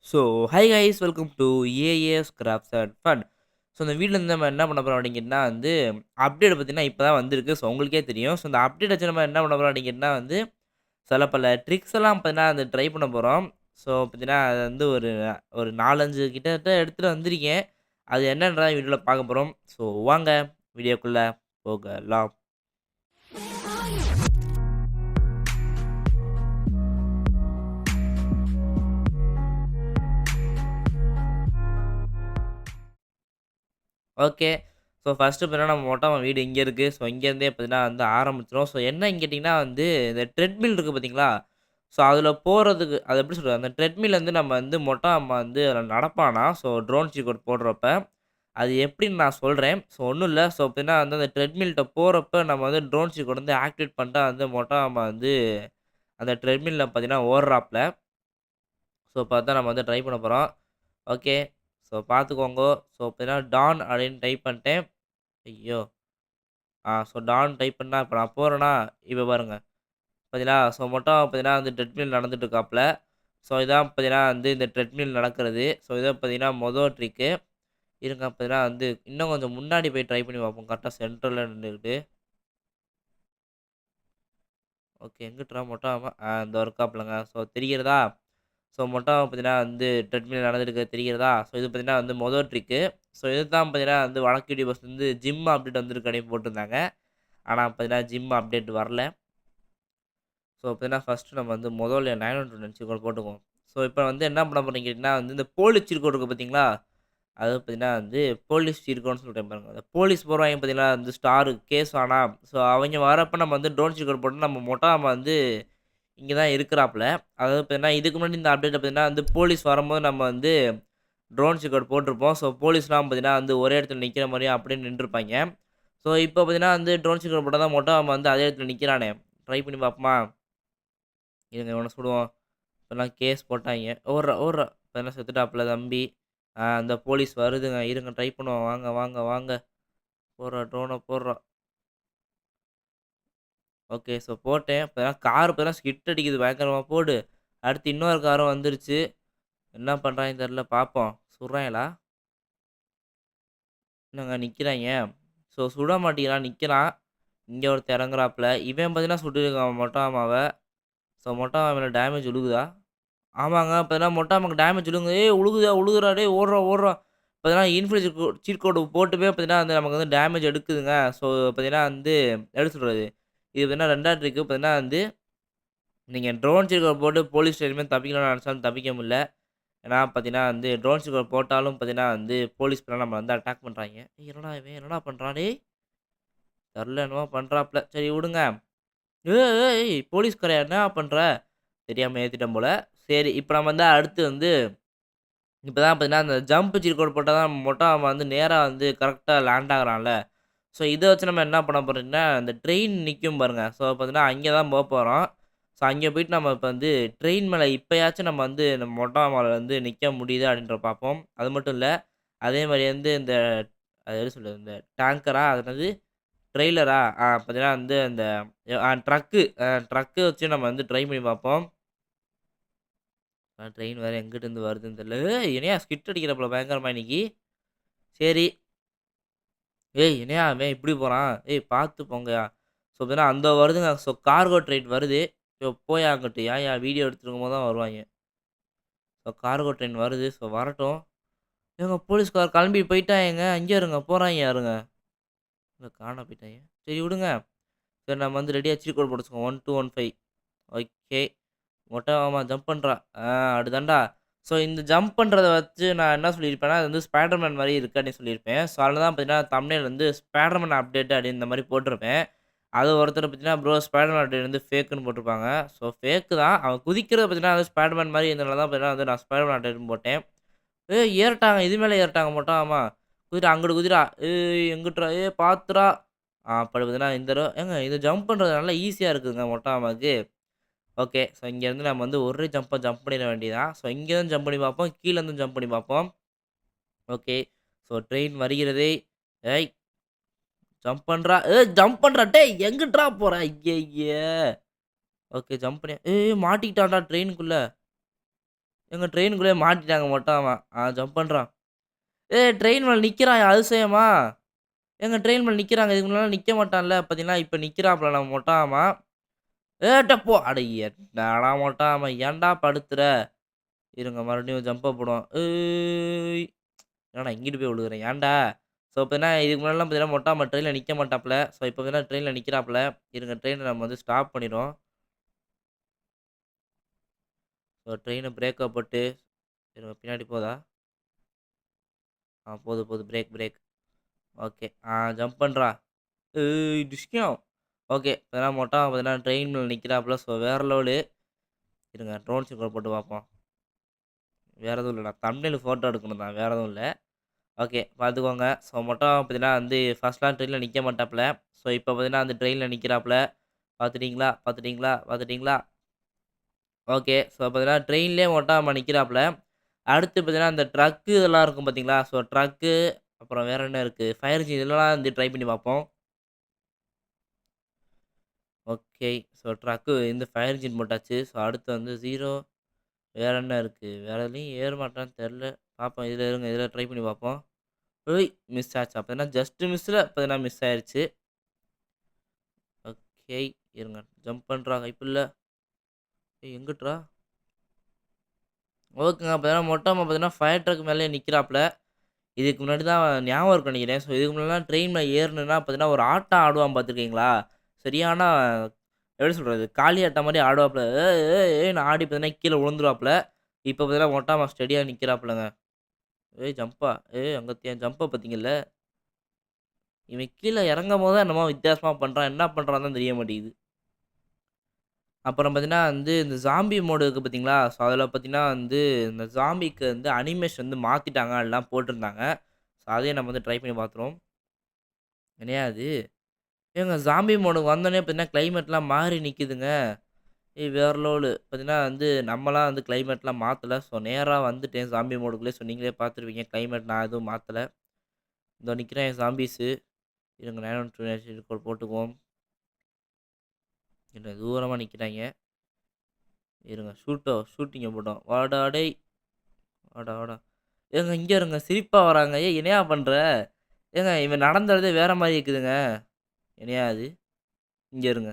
So hi guys welcome to AAS crafts and fun. So இந்த வீட்டில் இருந்து நம்ம என்ன பண்ண போகிறோம் அப்படிங்கன்னா வந்து அப்டேட் பார்த்தீங்கன்னா இப்போ தான் வந்திருக்கு. ஸோ உங்களுக்கே தெரியும். ஸோ இந்த அப்டேட் வச்சு நம்ம என்ன பண்ண போகிறோம் அப்படிங்கன்னா வந்து சில பல ட்ரிக்ஸ் எல்லாம் பார்த்தீங்கன்னா அது ட்ரை பண்ண போகிறோம். ஸோ பார்த்தீங்கன்னா அது வந்து ஒரு ஒரு 4, 5 கிட்டத்தட்ட எடுத்துகிட்டு வந்திருக்கேன். அது என்னன்றத வீடியோவில் பார்க்க போகிறோம். ஸோ வாங்க வீடியோக்குள்ளே போகலாம். ஓகே. ஸோ ஃபர்ஸ்ட்டு பார்த்தீங்கன்னா, நம்ம மொட்டை மாடி வீடு இங்க இருக்கு. ஸோ இங்கேருந்தே பார்த்தீங்கன்னா வந்து ஆரம்பிச்சுரும். ஸோ என்னன்னு கேட்டீங்கன்னா வந்து, இந்த ட்ரெட்மில் இருக்கு பார்த்தீங்களா? ஸோ அதில போறதுக்கு அது எப்படி சொல்றது? அந்த ட்ரெட்மில் வந்து நம்ம வந்து மொட்டை அம்மா வந்து அதில நடப்பானாம். ஸோ ட்ரோன் ஷீட் போடுறப்ப. அது எப்படின்னு நான் சொல்றேன். ஸோ ஒண்ணும் இல்ல. ஸோ பார்த்தீங்கன்னா வந்து அந்த ட்ரெட்மில்ட்ட போறப்ப நம்ம வந்து ட்ரோன் ஷீட் வந்து ஆக்டிவேட் பண்ணிட்டா வந்து மொட்டை அம்மா வந்து அந்த ட்ரெட்மில்ல பார்த்தீங்கன்னா ஓடுறாப்ல. ஸோ பார்த்தா நம்ம வந்து ட்ரை பண்ண போறோம். ஓகே. ஸோ பார்த்துக்கோங்கோ. ஸோ பார்த்தீங்கன்னா டான் அப்படின்னு டைப் பண்ணிட்டேன். ஐயோ! ஸோ டான் டைப் பண்ணா இப்ப நான் போறேன்னா, இப்ப பாருங்க. பார்த்தீங்களா? ஸோ மொத்தம் பார்த்தீங்கன்னா வந்து ட்ரெட்மில் நடந்துட்டு இருக்காப்ல. ஸோ இதான் பார்த்தீங்கன்னா வந்து இந்த ட்ரெட்மில் நடக்கிறது. ஸோ இதான் பார்த்தீங்கன்னா மொத ட்ரிக்கு. இருங்க பார்த்தீங்கன்னா வந்து இன்னும் கொஞ்சம் முன்னாடி போய் ட்ரை பண்ணி பார்ப்போம். கரெக்ட்டா சென்டர்ல நின்னுகிட்டு. ஓகே எங்கிட்றா மொட்டை அவன்? இதோ இருக்காப்லங்க. ஸோ தெரிகிறதா? ஸோ மொட்டை பார்த்தீங்கன்னா வந்து ட்ரெட்மில் நடந்துட்டு தெரிகிறதா? ஸோ இது பார்த்தீங்கன்னா வந்து மொத ட்ரிக்கு. ஸோ இதுதான் பார்த்தீங்கன்னா வந்து வழக்கு யூடியூபர்ஸ் வந்து ஜிம் அப்டேட் வந்திருக்கு அப்படின்னு போட்டிருந்தாங்க. ஆனா பார்த்தீங்கன்னா ஜிம் அப்டேட் வரல. ஸோ பார்த்தீங்கன்னா, ஃபர்ஸ்ட்டு நம்ம வந்து முதல்ல 912 சீட் கோட் போட்டுக்குவோம். ஸோ இப்போ வந்து என்ன பண்ண போறீங்க கேட்டீங்கன்னா, வந்து இந்த போலீஸ் சீட் கோட் இருக்கு பார்த்தீங்களா? அதாவது பார்த்தீங்கன்னா வந்து போலீஸ் சீட் கோட்ன்னு சொல்லிட்டேன் பாருங்க. அந்த போலீஸ் போடுவாய்ங்க பார்த்தீங்களா? இந்த ஸ்டாரு கேஸ் ஆனா, ஸோ அவைங்க வரப்ப நம்ம வந்து ட்ரோன் சீட் கோட் போட்டு நம்ம மொட்டாம வந்து இங்க தான் இருக்கிறாப்ல. அதாவது பார்த்தீங்கன்னா, இதுக்கு முன்னாடி இந்த அப்டேட்ல பார்த்தீங்கன்னா வந்து போலீஸ் வரும்போது நம்ம வந்து ட்ரோன் சீட் கோட் போட்டிருப்போம். ஸோ போலீஸ்லாம் பார்த்தீங்கன்னா வந்து ஒரே இடத்துல நிக்கிற மாரியே அப்படியே நின்றுப்பாய்ங்க. ஸோ இப்போ பார்த்தீங்கன்னா வந்து ட்ரோன் சீட் கோட் போட்டா தான் மொட்டாம வந்து அதே இடத்துல நிக்கிறானே. ட்ரை பண்ணி பார்ப்போமா? இருங்க இவன சுடுவோம். இப்பலாம் கேஸ் போட்டாய்ங்க. ஓட்றா, ஓட்றா. இப்ப செத்துட்டாப்புல தம்பி. அந்த போலீஸ் வருதுங்க. இருங்க ட்ரை பண்ணுவோம். வாங்க, வாங்க, வாங்க. போட்றா ட்ரோன போட்றா. ஓகே. ஸோ போட்டேன். இப்பதான் கார் இப்பதான் ஸ்கிட் அடிக்குது பயங்கரமா. போடு. அடுத்து இன்னொரு காரும் வந்துருச்சு. என்ன பண்றாய்ங்கன்னு தெரியல பார்ப்போம். சுடுறாய்ங்களா? என்னங்க நிக்கிறாய்ங்க. ஸோ சுட மாட்டேங்கிறான். நிக்கிறான். இங்க ஒருத்தன் இறங்குறாப்புல. இவன் பார்த்தீங்கன்னா சுட்டுருக்கான் மொட்ட மாமாவ. ஸோ மொட்ட மாமா மேல டேமேஜ் விழுகுதா? ஆமாங்க. இப்ப மொட்டை அம்மாக்கு டேமேஜ் விழுங்க. "ஏய் உழுகுதா, உழுகுதுடா டேய் ஓட்றா, ஓட்றா." பார்த்தீங்கன்னா இன்ஃபினிட்ஸ் சீட் கோடு போட்டுமே பார்த்தீங்கன்னா வந்து நமக்கு வந்து டேமேஜ் எடுக்குதுங்க. ஸோ பார்த்தீங்கன்னா வந்து எப்படி சொல்றது? இது பார்த்தீங்கன்னா 2வது ட்ரிக்கு பார்த்தீங்கன்னா வந்து நீங்க ட்ரோன் சீட் கோட் போட்டு போலீஸ் ஸ்டேஷன்லேருந்து தப்பிக்கணும்னு நெனச்சாலும் தப்பிக்க முடியல. ஏன்னா பார்த்தீங்கன்னா வந்து ட்ரோன் சீட் கோட் போட்டாலும் பார்த்தீங்கன்னா வந்து போலீஸ் நம்மள வந்து அட்டாக் பண்றாய்ங்க. "ஏய் என்னடா இவன் என்னடா பண்றான் டேய்?" தெர்ல என்னமோ பண்றாப்ல. சரி விடுங்க. "ஏய் ஏய் போலீஸ்காரயா என்னடா பண்ற?" தெரியாம ஏத்திட்டேன் போல. சரி இப்ப நம்ம வந்து அடுத்து வந்து இப்ப தான் பார்த்தீங்கன்னா, அந்த ஜம்ப் சீட் கோட் போட்டா தான் மொட்டை அவன் வந்து நேரா வந்து கரெக்ட்டா லேண்ட் ஆகுறான்ல. ஸோ இத வச்சு நம்ம என்ன பண்ண போறோம்னா, அந்த ட்ரெயின் நிக்கும் பாருங்க. ஸோ பார்த்தீங்கன்னா, அங்கே தான் போப்போறோம். ஸோ அங்கே போயிட்டு நம்ம இப்ப வந்து ட்ரெயின் மேல இப்பயாச்சும் நம்ம வந்து நம்ம மொட்டை மேல வந்து நிக்க முடியுதா அப்படின்றத பார்ப்போம். அது மட்டும் இல்ல, அதே மாரி வந்து இந்த அது எப்படி சொல்றது? இந்த டேங்கரா? அது என்னது? ட்ரெய்லரா? பார்த்தீங்கன்னா வந்து அந்த ட்ரக்கு வச்சு நம்ம வந்து ட்ரை பண்ணி பார்ப்போம். ட்ரெயின் வேற எங்கிட்டுருந்து வருதுன்னு தெரியல. ஏய்! என்னையா ஸ்கிட் அடிக்கிறாப்ல பயங்கரமா இன்னைக்கு. சரி. ஏய்! என்னையா அவன் இப்படி போறான்? ஏய்! பார்த்து போங்கயா. ஸோ பார்த்தீங்கன்னா, அந்த வருதுங்க. ஸோ கார்கோ ட்ரெயின் வருது. யோ போய்யா அங்கிட்டு. ஏன்யா வீடியோ எடுத்துட்டு இருக்கும்போது தான் வருவாய்ங்க. ஸோ கார்கோ ட்ரெயின் வருது. ஸோ வரட்டும். ஏங்க போலீஸ்கார் கிளம்பி போய்ட்டாயேங்க. இங்கே இருங்க. போறாய்ங்க இருங்க. எங்க காணாம போய்ட்டாய்ங்க. சரி விடுங்க. சரி நம்ம வந்து ரெடியா சீட் கோட் போட்டு வச்சுக்கோங்க. 1215 ஓகே. மொட்டை மாமா ஜம்ப் பண்றான். அடுதான்டா. ஸோ இந்த ஜம்ப் பண்றத வச்சு நான் என்ன சொல்லியிருப்பேன்னா, அது வந்து ஸ்பைடர்மேன் மாரி இருக்கு அப்படின்னு சொல்லியிருப்பேன். ஸோ அதில தான் பார்த்தீங்கன்னா, தம்ப்நெயில் வந்து ஸ்பைடர்மேன் அப்டேட் அப்படின்னு இந்த மாரி போட்டிருப்பேன். அது ஒருத்தர் பார்த்தீங்கன்னா, ப்ரோ ஸ்பைடர்மேன் அப்டேட் வந்து ஃபேக்குன்னு போட்டிருப்பாங்க. ஸோ ஃபேக்கு தான். அவன் குதிக்கிறது பார்த்தீங்கன்னா, அது ஸ்பைடர்மேன் மாரி இருந்தனால தான் பார்த்தீங்கன்னா வந்து நான் ஸ்பைடர்மேன் அப்டேட்ன்னு போட்டேன். ஏய் ஏறிட்டாங்க. இது மேல ஏறிட்டாங்க மொட்டை மாமா. குதிரா அங்கிட்டு குதிரா. ஏய் எங்கிட்றா? ஏய் பார்த்துடா. அப்படி பார்த்தீங்கன்னா, இந்த தடவ ஏங்க இது ஜம்ப் பண்றது நல்லா ஈஸியா இருக்குங்க மொட்டை மாமாக்கு. ஓகே. ஸோ இங்கேருந்து நம்ம வந்து ஒரே ஜம்பா ஜம்ப் பண்ணிற வேண்டியதுதான். ஸோ இங்கேருந்து ஜம்ப் பண்ணி பார்ப்போம். கீழ இருந்தும் ஜம்ப் பண்ணி பார்ப்போம். ஓகே. ஸோ ட்ரெயின் வருகிறது. ஏய் ஜம்ப் பண்றா. ஏய் ஜம்ப் பண்றா. டேய் எங்கிட்றா போற? ஐய்யய்ய! ஓகே ஜம்ப் பண்ணி ஏய் மாட்டிக்கிட்டான்டா ட்ரெயினுக்குள்ள. எங்க ட்ரெயினுக்குள்ளேயே மாட்டிட்டாங்க மொட்டை அவன். ஜம்ப் பண்றான். ஏய் ட்ரெயின் மேல நிக்கிறான்யா அதிசயமா! ஏங்க ட்ரெயின் மேல நிக்கிறாங்க. இதுக்கு முன்னாடிலாம் நிக்க மாட்டான்ல. பார்த்தீங்களா, இப்ப நிக்கிறாப்ல நம்ம மொட்டை மாமா. ஏட்ட போ! அட என்னடா மொட்டை மாமா ஏன்டா படுத்துற? இருங்க மறுபடியும் ஜம்ப போடுவோம். ஏய்! என்னடா இங்கிட்டு போய் விழுகுறேன். ஏன்டா? ஸோ பார்த்தீங்கன்னா, இதுக்கு முன்னாடிலாம் பார்த்தீங்கன்னா, மொட்டை மாமா ட்ரெயின்ல நிக்க மாட்டாப்ல. ஸோ இப்ப பார்த்தீங்கன்னா ட்ரெயின்ல நிக்கிறாப்ல. இருங்க ட்ரெயின நம்ம வந்து ஸ்டாப் பண்ணிருவோம். ஸோ ட்ரெயின பிரேக்க போட்டு இருங்க பின்னாடி போதா? போது போது. Break break. ஓகே. ஜம்ப் பண்றா. ஏய் டிஷ்கியம். ஓகே. இப்பதான் மொட்டை மாமா பார்த்தீங்கன்னா, ட்ரெயின் மேல நிக்கிறாப்ல. ஸோ வேற லெவலு. இருங்க ட்ரோன் சிம்பல் போட்டு பார்ப்போம். வேற எதுவும் இல்ல. நான் தம்பனயில ஃபோட்டோ எடுக்கணும் தான். வேற எதுவும் இல்ல. ஓகே. பார்த்துக்கோங்க. ஸோ மொட்டை மாமா பார்த்தீங்கன்னா வந்து ஃபர்ஸ்ட்லாம் ட்ரெயின்ல நிக்க மாட்டாப்ல. ஸோ இப்ப பார்த்தீங்கன்னா, அந்த ட்ரெயின்ல நிக்கிறாப்ல. பார்த்துட்டீங்களா? பார்த்துட்டீங்களா? பார்த்துட்டீங்களா? ஓகே. ஸோ பார்த்தீங்கன்னா, ட்ரெயின்லயே மொட்டை மாமா நிக்கிறாப்ல. அடுத்து பார்த்தீங்கன்னா, அந்த ட்ரக்கு இதெல்லாம் இருக்கும் பார்த்தீங்களா? ஸோ ட்ரக்கு அப்புறம் வேற என்ன இருக்கு? ஃபயர் இன்ஜின் இதெல்லாம் வந்து ட்ரை பண்ணி பார்ப்போம். ஓகே. ஸோ ட்ரக்கு இந்த ஃபயர் இன்ஜின் போட்டாச்சு. ஸோ அடுத்து வந்து 0 வேற என்ன இருக்கு? வேற எதுலயும் ஏற மாட்டான்னு தெர்ல. பார்ப்போம். இதுல இருங்க. இதுல ட்ரை பண்ணி பார்ப்போம். ஓய்! மிஸ் ஆச்சு. அப்பன்னா ஜஸ்ட் மிஸ்ல பார்த்தீங்கன்னா மிஸ் ஆயிருச்சு. ஓகே. இருங்க. ஜம்ப் பண்றா கைப்புள்ள. ஏய் எங்கிட்றா? ஓகேங்க. அப்பதான் மொட்ட மாமா பார்த்தீங்கன்னா, ஃபயர் ட்ரக் மேலயே நிக்கிறாப்ல. இதுக்கு முன்னாடி தான் ஞாபகம் இருக்கும்னு நெனைக்கிறேன். ஸோ இதுக்கு முன்னாடிலாம் ட்ரெயின்ல ஏறுனேன்னா பார்த்தீங்கன்னா, ஒரு ஆட்டம் ஆடுவான் பார்த்துருக்கீங்களா? சரியான எப்படி சொல்றது? காளி ஆட்டம் மாரி ஆடுவாப்ல. ஏய் ஏய் ஏய்ன்னு ஆடி பார்த்தீங்கன்னா, கீழ விழுந்துருவாப்ல. இப்ப பார்த்தீங்கன்னா, மொட்ட மாமா ஸ்டெடியா நிக்கிறாப்லங்க. ஏய் ஜம்பா! ஏய் அங்கத்தியா ஜம்ப பார்த்தீங்கல்ல? இவன் கீழ இறங்கும்போது தான் என்னமோ வித்தியாசமா பண்றான். என்ன பண்றான்னு தான் தெரிய மாட்டேங்குது. அப்புறம் பார்த்தீங்கன்னா வந்து, இந்த ஸாம்பி மோடு இருக்கு பார்த்தீங்களா? ஸோ, அதில பார்த்தீங்கன்னா வந்து, இந்த ஸாம்பிக்கு வந்து அனிமேஷன் வந்து மாத்திட்டாங்க. எல்லாம் போட்டிருந்தாங்க. ஸோ, அதையும் நம்ம வந்து ட்ரை பண்ணி பார்த்துருவோம். என்னய்யா இது? ஏங்க ஸாம்பி மோடுக்கு வந்தோனே பார்த்தீங்கன்னா, கிளைமேட்லாம் மாறி நிக்குதுங்க. வேற லெவலு. பார்த்தீங்கன்னா வந்து, நம்மலாம் வந்து கிளைமேட்லாம் மாத்தல. ஸோ, நேரா வந்துட்டேன் ஸாம்பி மோடுக்குள்ளே. ஸோ, நீங்களே பார்த்துருப்பீங்க. கிளைமேட் நான் எதுவும் மாத்தல. இதோ நிக்கிறேன் ஸாம்பீஸு. இருங்க 912 போட்டுக்குவோம். என்ன தூரமா நிக்கிறாய்ங்க. இருங்க ஷூட்டிங்க போட்டோம். வாடா டேய்! வாடா வாடா. ஏங்க இங்க இருங்க. சிரிப்பா வராங்க. ஏய் என்னய்யா பண்ற? ஏங்க இவன் நடந்து வேற மாரி இருக்குதுங்க. என்னய்யா இது? இங்க இருங்க.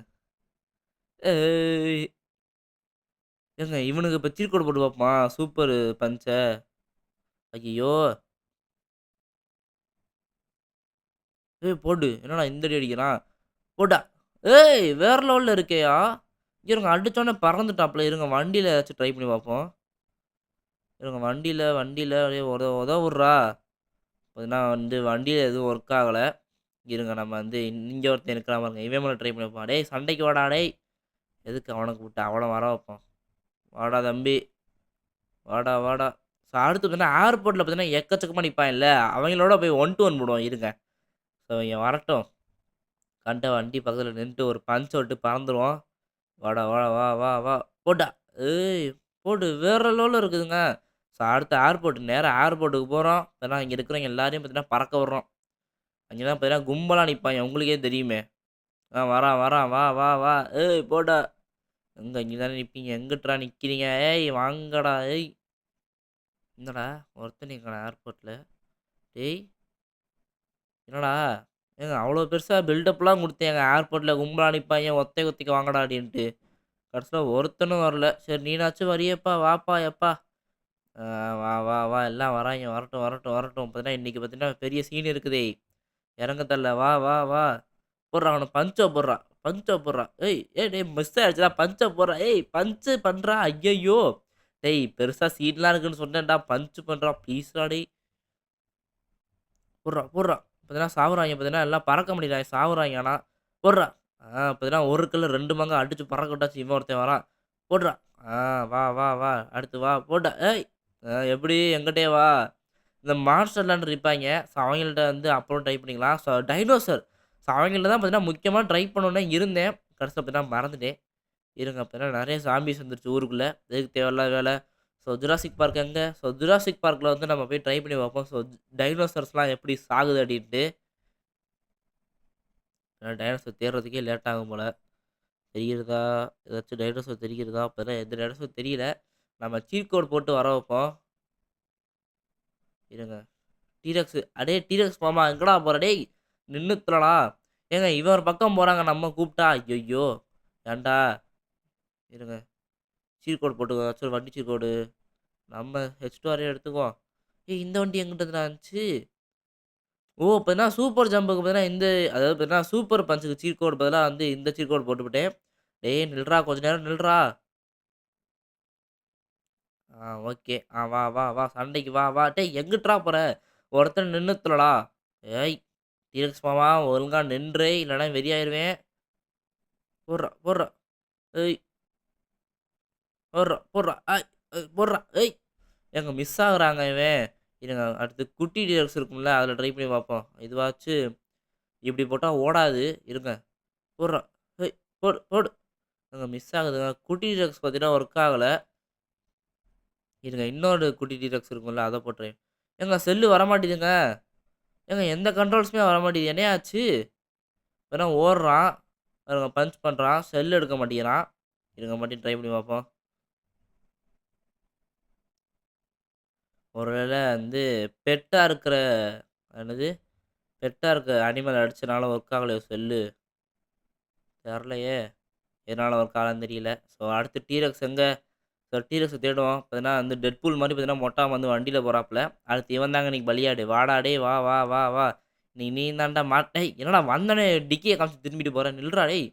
ஏய் ஏங்க இவனுக்கு இப்ப சீர் கோடு போட்டு பார்ப்போமா? சூப்பர் பஞ்ச. ஐய்யய்யோ! போடு. என்னடா இந்த அடி அடிக்கிறான்? போடா. ஏய் வேற லெவல்ல இருக்கேயா! இங்க இருங்க அடிச்சோனே பறந்துட்டாப்ல. இருங்க வண்டியில ஏதாச்சும் ட்ரை பண்ணி பார்ப்போம். இருங்க வண்டியில அப்படியே உதவுட்றா. பார்த்தீங்கன்னா வந்து வண்டியில எதுவும் ஒர்க் ஆகல. இருங்க நம்ம வந்து இங்க ஒருத்தன் இருக்கிறான் பாருங்க. இவன் மேல ட்ரை பண்ணி பார்ப்போம். "டேய் சண்டைக்கு வாடா டேய்." எதுக்கு அவனுக்கு விட்டு அவன வர வைப்போம். "வாடா தம்பி, வாடா வாடா." ஸோ அடுத்து பார்த்தீங்கன்னா, ஏர்போர்ட்ல பார்த்தீங்கன்னா எக்கச்சக்கமா நிப்பான்ல. அவங்களோட போய் 1 டூ 1 போடுவோம் இருங்க. ஸோ இவன் வரட்டும். கண்ட வண்டி பக்கத்துல நின்னுட்டு ஒரு பஞ்ச் விட்டு பறந்துருவோம். "வாடா வாடா வா வா வா." போடா. ஏய் போடு. வேற லெவல்ல இருக்குதுங்க. ஸோ அடுத்து நேரா ஏர்போர்ட்டுக்கு போறோம். பார்த்தீங்கன்னா இங்க இருக்கிறவங்க எல்லாரையும் பார்த்தீங்கன்னா பறக்க விடுறோம். அங்க தான் பார்த்தீங்கன்னா கும்பலா நிப்பாய்ங்க. உங்களுக்கே தெரியுமே. வரான் வரான். வா வா வா. ஏய் போடா. எங்க இங்க தானே நிப்பீங்க. எங்கிட்றா நிக்கிறீங்க? ஏய் வாங்கடா. ஏய் என்னடா ஒருத்தன் எங்கடா ஏர்போர்ட்ல? டேய் என்னடா? ஏங்க அவ்வளோ பெருசா பில்டப்லாம் குடுத்தேங்க. ஏர்போர்ட்ல கும்பலா நிப்பாய்ங்க. ஒத்தை குத்திக்கு வாங்கடா அப்டின்ட்டு. கடைசில ஒருத்தனும் வரல. சரி நீனாச்சும் வரியேப்பா. வாப்பா எப்பா. ஆ வா வா வா. எல்லாம் வராய்ங்க. வரட்டும் வரட்டும் வரட்டும். பார்த்தீங்கன்னா இன்னைக்கு பார்த்தீங்கன்னா பெரிய சீன் இருக்குதே. இறங்க தல. வா வா வா. போட்றா அவன பஞ்ச போட்றா. ஏய் ஏய் டேய் மிஸ் ஆயிடுச்சுடா. பஞ்ச போட்றா. ஏய் பஞ்ச் பண்றா. ஐய்யய்யோ! டேய் பெருசா சீன்லாம் இருக்குன்னு சொன்னேன்டா. பஞ்ச் பண்றா. ப்ளீஸ்டா டேய். போட்றா. பார்த்தீங்கன்னா சாவுறாய்ங்க பார்த்தீங்கன்னா, எல்லாம் பறக்க முடியல. சாவுறாய்ங்க ஆனா. போட்றா. பார்த்தீங்கன்னா ஒரு கல்ல 2 மாங்கா அடிச்சு பறக்க விட்டாச்சு. இவன் ஒருத்தன் வரான். போட்றா. ஆ வா வா வா. அடுத்து வா. போடா. ஏய்! எப்படி எங்கிட்டயே வா. இந்த மான்ஸ்டர்லாம் இருப்பாய்ங்க. ஸோ அவங்கள்ட்ட வந்து அப்புறம் ட்ரை பண்ணிக்கலாம். So dinosaur. ஸோ அவங்கள்ட்ட தான் பார்த்தீங்கன்னா முக்கியமா ட்ரை பண்ணணும்னு இருந்தேன். கடைசில பார்த்தீங்கன்னா மறந்துட்டேன். இருங்க பார்த்தீங்கன்னா நெறைய ஸாம்பீஸ் வந்துருச்சு ஊருக்குள்ள. எதுக்கு தேவையில்லாத வேல. ஸோ ஜுராசிக் பார்க் எங்க? ஸோ ஜுராசிக் பார்க்ல வந்து நம்ம போய் ட்ரை பண்ணி பார்ப்போம். ஸோ டைனோசர்ஸ்லாம் எப்படி சாகுது அப்டின்ட்டு. ஏன்னா டைனோசர் தேடுறதுக்கே லேட் ஆகும் போல. தெரிகிறதா? ஏதாச்சும் டைனோசர் தெரிகிறதா? அப்பதான் எந்த டைனோசரும் தெரியல. நம்ம சீட் கோட் போட்டு வர வைப்போம். இருங்க. டீரக்ஸு அடே டீரக்ஸ் மாமா எங்கடா போற டேய்? நின்னு தொலடா. ஏங்க இவன் ஒரு பக்கம் போறாங்க நம்ம கூப்பிட்டா. ஐயய்யோ! ஏன்டா? இருங்க. சீட் கோட் போட்டுக்கோ. ஏதாச்சும் வண்டி சீட் கோடு. நம்ம H2Rயே எடுத்துக்குவோம். ஏய் இந்த வண்டி எங்கிட்டுதுடா இருந்துச்சு? ஓ! இப்ப சூப்பர் ஜம்புக்கு பதிலா அதாவது சூப்பர் பஞ்சுக்கு சீட் கோட் பதிலா இந்த சீட் கோட் போட்டுப்புட்டேன். டேய் நில்றா கொஞ்ச நேரம் நில்றா. ஓகே. வா, வா, வா சண்டைக்கு வா, வா. டேய் எங்கிட்றா போற? ஒருத்தன் நின்னு தொலடா. ஏய்! டீலக்ஸ் மாமா ஒழுங்கா நின்று இல்லன்னா வெறியாயிருவேன். போட்றா, போட்றா. ஏய்! போட்றா, போட்றா. போட்றா. ஏய்! ஏங்க மிஸ் ஆகுறாங்க இவன். இருங்க அடுத்து குட்டி டீலக்ஸ் இருக்கும்ல, அதில ட்ரை பண்ணி பார்ப்போம். இதுவாச்சு இப்படி போட்டா ஓடாது. இருங்க. போட்றா. ஏய்! போடு, போடு. ஏங்க மிஸ் ஆகுதுங்க. குட்டி டீலக்ஸ் பார்த்தீங்கன்னா ஒர்க் ஆகல. இருங்க இன்னொரு குட்டி டீலக்ஸ் இருக்கும்ல, அத போட்டுறேன். ஏங்க செல்லு வரமாட்டேதுங்க. ஏங்க எந்த கண்ட்ரோல்ஸுமே வரமாட்டேங்குது. என்னையா ஆச்சு? ஓடுறான். பாருங்க பஞ்ச் பண்றான். செல் எடுக்க மாட்டேங்கிறான். இருங்க மறுபடியும் ட்ரை பண்ணி பார்ப்போம். ஒருவேள பெட்டா இருக்கிற என்னது? பெட்டா இருக்க அனிமல் அடிச்சனால ஒர்க் ஆகலையோ செல்லு? தெர்லையே! எதனால ஒர்க் ஆகலன்னு தெரியல. ஸோ அடுத்து டீரெக்ஸ் எங்க? ஸோ டீரெக்ஸ தேடுவோம். பார்த்தீங்கன்னா டெட்பூல் மாரி பார்த்தீங்கன்னா மொட்டா வண்டியில போறாப்ல. அடுத்து இவன் தாங்க இன்னைக்கு பலியாடு. வாடா டேய்! வா, வா, வா, வா. இன்னைக்கு நீ தான்டா டேய் என்னடா வந்தோனே டிக்கிய காமிச்சு திரும்பிட்டு போற? நில்றா டேய்!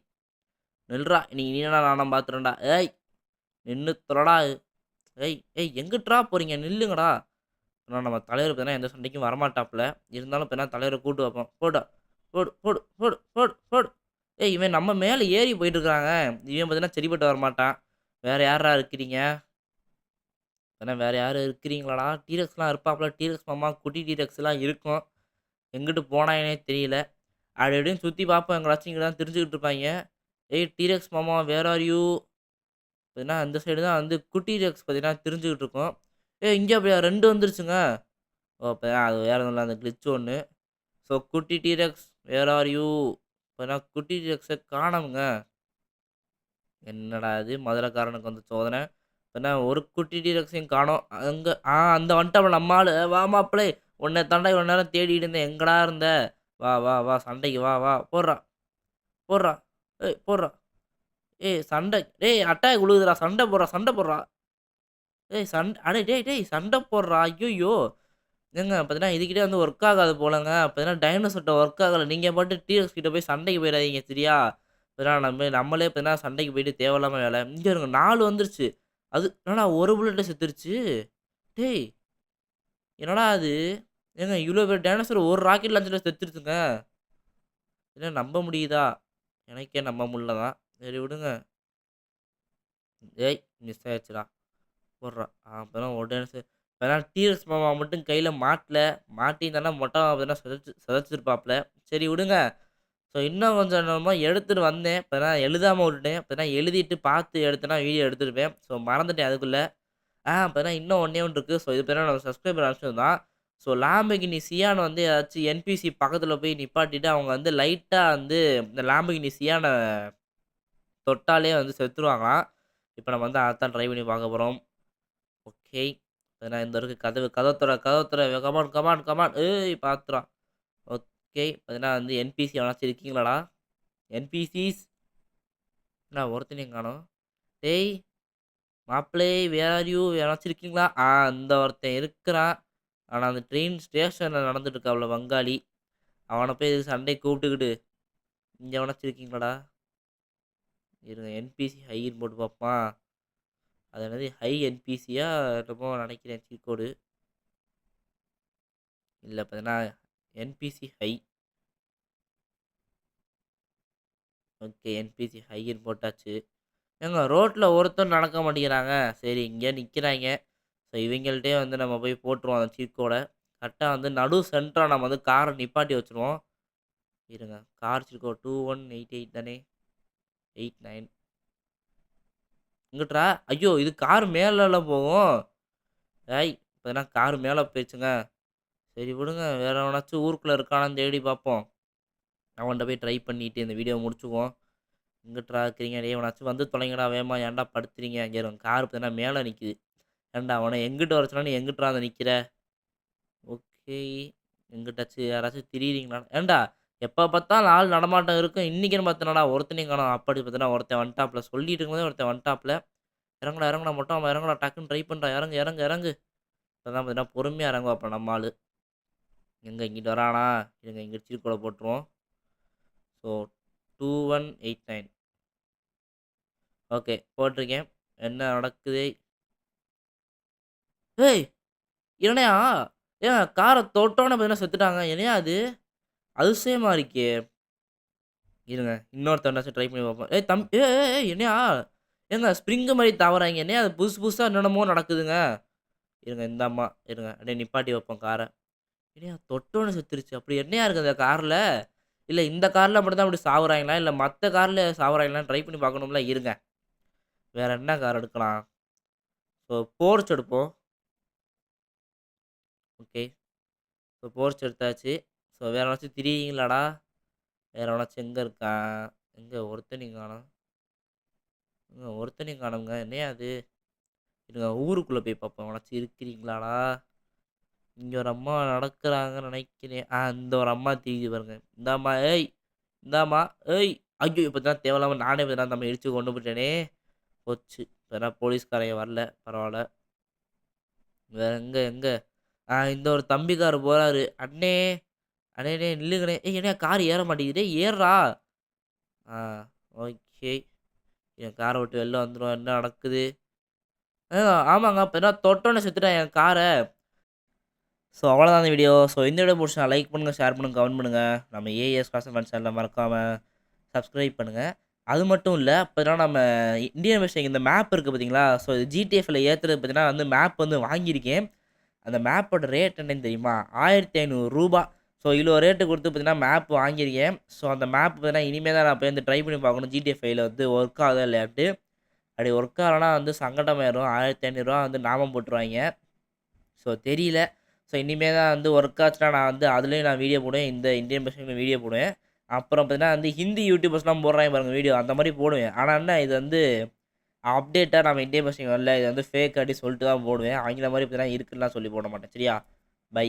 நில்றா! இன்னைக்கு நீ இல்லனா நானும் பார்த்துருவேன்டா. ஏய்! நின்னு தொலடா. ஏய்! ஏய்! எங்கிட்றா போறீங்க? நில்லுங்கடா. ஆனா நம்ம தலைவர் பார்த்தீங்கன்னா எந்த சண்டைக்கும் வரமாட்டாப்ல. இருந்தாலும் பார்த்தீங்கன்னா தலைவர கூட்டு வைப்போம். போடா. போடு, போடு, போடு, போடு, போடு. ஏய்! இவன் நம்ம மேல ஏறி போயிட்டு இருக்காங்க. இவன் பார்த்தீங்கன்னா சரிப்பட்டு வரமாட்டான். வேற யார்றா இருக்கிறீங்க? வேற யாரும் இருக்கிறீங்களாடா? டீரெக்ஸ்லாம் இருப்பாப்ல. டீரெக்ஸ் மாமா குட்டி டீரெக்ஸ்லாம் இருக்கும். எங்கிட்டு போனாய்ங்கன்னே தெரியல. அப்படி இப்படின்னு சுத்தி பார்ப்போம். எங்களாச்சும் இங்க தான் திரிஞ்சுகிட்டு இருப்பாய்ங்க. ஏய் டீரெக்ஸ் மாமா வேர் ஆர் யூ? பார்த்தீங்கன்னா அந்த சைடு தான் குட்டி டீரெக்ஸ் பார்த்தீங்கன்னா திரிஞ்சுகிட்டு இருக்கும். ஏய் இங்க அப்படியா 2 வந்துருச்சுங்க. ஓ! அப்ப அது வேற ஒண்ணும் இல்ல. அந்த கிளிட்ச் ஒண்ணு. ஸோ குட்டி டீரெக்ஸ் வேர் ஆர் யூ? இப்ப குட்டி டீரெக்ஸ காணோம்ங்க. என்னடா இது மதுரைக்காரனுக்கு வந்த சோதனை. ஒரு குட்டி டீரெக்ஸையும் காணோம். அங்க அந்த வந்துட்டாப்ல நம்ம ஆளு. வா மாப்பிளை உன்னை தாண்டா இவ்வளோ நேரம் தேடிட்டு இருந்தேன். எங்கடா இருந்த? வா, வா, வா சண்டைக்கு வா, வா. போட்றா, போட்றா. ஏய் போட்றா. ஏய் சண்டை டேய் அட்டாக் விழுகுதுடா. சண்டை போட்றா, சண்டை போட்றா. ஏய் அட டேய், டேய் சண்டை போட்றா. ஐய்யய்யோ! ஏங்க பார்த்தீங்கன்னா, இதுகிட்டயே ஒர்க் ஆகாது போலங்க. பார்த்தீங்கன்னா, டைனோசர்ட்ட ஒர்க் ஆகல. நீங்க பாட்டுக்கு டீரெக்ஸ் கிட்ட போய் சண்டைக்கு போயிறாதீங்க சரியா? பார்த்தீங்கன்னா, நம்மளே பார்த்தீங்கன்னா சண்டைக்கு போயிட்டு தேவையில்லாம வேல. இங்க பாருங்க 4 வந்துருச்சு. அது என்னடா ஒரு புல்லட்ல செத்துருச்சு? டேய்! என்னடா இது? ஏங்க இவ்ளோ பெரிய டைனோசர் ஒரு ராக்கெட் லான்ச்சர்ல செத்துருச்சுங்க. என்ன நம்ப முடியுதா? எனக்கே நம்ப முடியல தான். சரி விடுங்க. ஏய்! மிஸ் ஆயிருச்சுடா. போட்றா. அப்பதான் உடனே இப்பதான் டீரெக்ஸ் மாமா மட்டும் கையில மாட்டல. மாட்டியிருந்தான்னா மொட்டை மாமா பார்த்தீங்கன்னா சிதைச்சிருப்பாப்ல. சரி விடுங்க. ஸோ இன்னும் கொஞ்சம் நேரமா எடுத்துட்டு வந்தேன். இப்பதான் எழுதாம விட்டுட்டேன். இப்பதான் எழுதிட்டு பார்த்து எடுத்தேன்னா வீடியோ எடுத்திருப்பேன். ஸோ மறந்துட்டேன் அதுக்குள்ள. இப்பதான் இன்னும் ஒண்ணே ஒண்ணு இருக்கு. ஸோ இது பேரென்னா நம்ம சப்ஸ்கிரைபர் அனுப்பிச்சிருந்தான். ஸோ லாம்பர்கினி சியான் ஏதாச்சும் என்பிசி பக்கத்துல போய் நிப்பாட்டிட்டு அவங்க லைட்டா இந்த லாம்பர்கினி சியான தொட்டாலே செத்துருவாங்களாம். இப்ப நம்ம அதத்தான் ட்ரை பண்ணி பார்க்க போறோம். ஓகே. ஏன்னா இந்த இருக்கு கதவு. கதவ தொற, கதவ தொற. Come on, come on, come on. ஏய் பார்த்துறான். ஓகே. பார்த்தீங்கன்னா என்பிசி எவனாச்சும் இருக்கீங்களாடா? என்பிசிஸ் என்ன ஒருத்தனையும் காணோம். டேய் மாப்பிளை வேர் ஆர் யூ? யாராச்சும் இருக்கீங்களா? இந்த ஒருத்தன் இருக்கிறான். ஆனா அந்த ட்ரெயின் ஸ்டேஷன்ல நடந்துட்டு இருக்காப்ல வங்காளி. அவன போய் எதுக்கு சண்டைக்கு கூப்பிட்டுக்கிட்டு, இங்க எவனாச்சும் இருக்கீங்களாடா? இருங்க என்பிசி ஹைன்னு போட்டு பார்ப்போமா? அது என்னது ஹை என்பிசியா என்னமோ நினைக்கிறேன் சீட் கோடு. இல்ல பார்த்தீங்கன்னா என்பிசி ஹை. ஓகே என்பிசி ஹைன்னு போட்டாச்சு. ஏங்க ரோட்ல ஒருத்தரும் நடக்க மாட்டேங்கிறாங்க. சரி இங்கே நிக்கிறாய்ங்க. ஸோ இவங்கள்ட்டயே நம்ம போய் போட்டுருவோம் அந்த சீட் கோட. கரெக்ட்டா நடு சென்டரா நம்ம கார நிப்பாட்டி வச்சுருவோம். இருங்க. கார் சீட் கோட் 2188 தானே? 89 எங்கிட்றா? ஐயோ! இது கார் மேலல்ல போகும். ஏய்! இப்ப கார் மேல போயிருச்சுங்க. சரி விடுங்க. வேற எவனாச்சும் ஊருக்குள்ள இருக்கானான்னு தேடி பார்ப்போம். அவன்ட்ட போய் ட்ரை பண்ணிட்டு இந்த வீடியோவ முடிச்சுக்குவோம். எங்கிட்றா இருக்கிறீங்க? டேய் எவனாச்சும் தொலைங்கடா வேகமா. ஏன்டா படுத்துறீங்க? இங்க இருங்க கார் பார்த்தீங்கன்னா மேல நிக்குது. ஏன்டா அவனை எங்கிட்டு வர சொன்னா நீ எங்கிட்றா வந்து நிக்கிற? ஓகே. எங்கிட்டாச்சும் யாராச்சும் திரியிறீங்களா? ஏன்டா எப்ப பார்த்தாலும் ஆள் நடமாட்டம் இருக்கும். இன்னைக்குன்னு பார்த்து என்னடா ஒருத்தனையும் காணோம். அப்படி பார்த்தீங்கன்னா ஒருத்தன் வந்துட்டாப்ல. சொல்லிட்டு இருக்கும்போதே ஒருத்தன் வந்துட்டாப்ல. இறங்குடா, இறங்குடா மொட்டை மாமா இறங்குடா. டக்குன்னு ட்ரை பண்றா. இறங்கு, இறங்கு, இறங்கு. இப்பதான் பார்த்தீங்கன்னா பொறுமையா இறங்குவாப்ல நம்ம ஆளு. எங்க இங்கிட்டு வரானா? இருங்க இங்க சீர்கோட போட்டுருவோம். ஸோ 2189 ஓகே போட்டிருக்கேன். என்ன நடக்குது? ஏய்! என்னய்யா? ஏன் கார தொட்டோனே பார்த்தீங்கன்னா செத்துட்டாங்க. என்னய்யா அது? அதிசயமா இருக்கே! இருங்க இன்னொருத்தவனாச்சும் ட்ரை பண்ணி பார்ப்போம். ஏய் ஏய் ஏய் ஏய் என்னய்யா? ஏங்க ஸ்ப்ரிங் மாரி தாவுறாய்ங்க. என்னய்யா அது புதுசு புதுசா என்னென்னமோ நடக்குதுங்க. இருங்க இந்தாம்மா இருங்க. அப்படியே நிப்பாட்டி வைப்போம் கார. என்னய்யா தொட்டோனே செத்துருச்சு. அப்படி என்னய்யா இருக்கு அந்த கார்ல? இல்ல இந்த கார்ல மட்டும் தான் அப்படி சாவுறாய்ங்களா? இல்ல மத்த கார்ல சாவுறாய்ங்களான்னு ட்ரை பண்ணி பார்க்கணும்ல. இருங்க. வேற என்ன கார் எடுக்கலாம்? ஸோ போர்ச் எடுப்போம். ஓகே. ஸோ போர்ச் எடுத்தாச்சு. ஸோ வேற எவனாச்சும் திரியிறீங்களாடா? வேற எவனாச்சும் எங்க இருக்கான்? எங்க ஒருத்தனையும் காணோம். ஒருத்தனையும் காணோம்ங்க. என்னய்யா அது? இருங்க ஊருக்குள்ள போய் பார்ப்போம். எவனாச்சும் இருக்கிறீங்களாடா? இங்க ஒரு அம்மா நடக்குறாங்கன்னு நெனைக்கிறேன். இந்த ஒரு அம்மா திரியுது பாருங்க. இந்தாம்மா ஏய்! இந்தாம்மா ஏய்! ஐயோ! இப்ப தான் தேவையில்லாம நானே இப்ப தான் நம்ம இடிச்சு கொண்டு போய்ட்டேனே! போச்சு. இப்ப போலீஸ்காரங்க வரல. பரவால்ல. வேற எங்க எங்க? இந்த ஒரு தம்பிக்காரரு போறாரு. "அண்ணே, அண்ணே நில்லுங்கண்ணே." ஏய் என்னய்யா கார் ஏற மாட்டேங்குது. டேய் ஏர்றா. ஆ ஓகே. என் கார விட்டு வெளில வந்துரும். என்ன நடக்குது? ஆ ஆமாங்க. அப்ப என்ன தொட்டோனே செத்துட்டான் என் கார. ஸோ அவ்வளோதான் இந்த வீடியோ. ஸோ இந்த வீடியோ புடிச்சா லைக் பண்ணுங்க, ஷேர் பண்ணுங்க, கமெண்ட் பண்ணுங்க. நம்ம ஏஎஸ் காசு ஃபன் சேனல மறக்காம சப்ஸ்கிரைப் பண்ணுங்க. அது மட்டும் இல்ல, இப்பலாம் நம்ம இந்தியன் வெர்ஷன் இந்த மேப் இருக்கு பார்த்தீங்களா? ஸோ இது ஜிடிஎஃப்ல ஏத்துறது பார்த்தீங்கன்னா வந்து மேப் வந்து வாங்கியிருக்கேன். அந்த மேப்போட ரேட் என்னன்னு தெரியுமா? ரூ. 1500. ஸோ இவ்வளோ ரேட்டு குடுத்து பார்த்தீங்கன்னா மேப் வாங்கியிருக்கேன். ஸோ அந்த மேப் பார்த்தீங்கன்னா இனிமே தான் நான் போய் வந்து ட்ரை பண்ணி பார்க்கணும். ஜிடிஎஃப் 5ல வந்து ஒர்க் ஆகுதா இல்லையான்ட்டு. அப்படி ஒர்க் ஆகலனா வந்து சங்கடமாயிரும். ரூ. 1500 வந்து நாமம் போட்டுருவாய்ங்க. ஸோ தெரியல. ஸோ இனிமே தான் வந்து ஒர்க் ஆச்சுன்னா நான் வந்து அதுலயும் நான் வீடியோ போடுவேன். இந்த இந்தியன் வெர்ஷன்ல வீடியோ போடுவேன். அப்புறம் பார்த்தீங்கன்னா வந்து ஹிந்தி யூடியூபர்ஸ்லாம் போடுறாய்ங்க பாருங்க வீடியோ. அந்த மாரி போடுவேன். ஆனா என்ன இது வந்து அப்டேட்டா நம்ம இந்தியன் வெர்ஷன் வரல. இது வந்து ஃபேக் அப்டி சொல்லிட்டு தான் போடுவேன். ஆங்கிலம் மாரி இப்படிலாம் இருக்குன்னுலாம் சொல்லி போட மாட்டேன். சரியா? பை.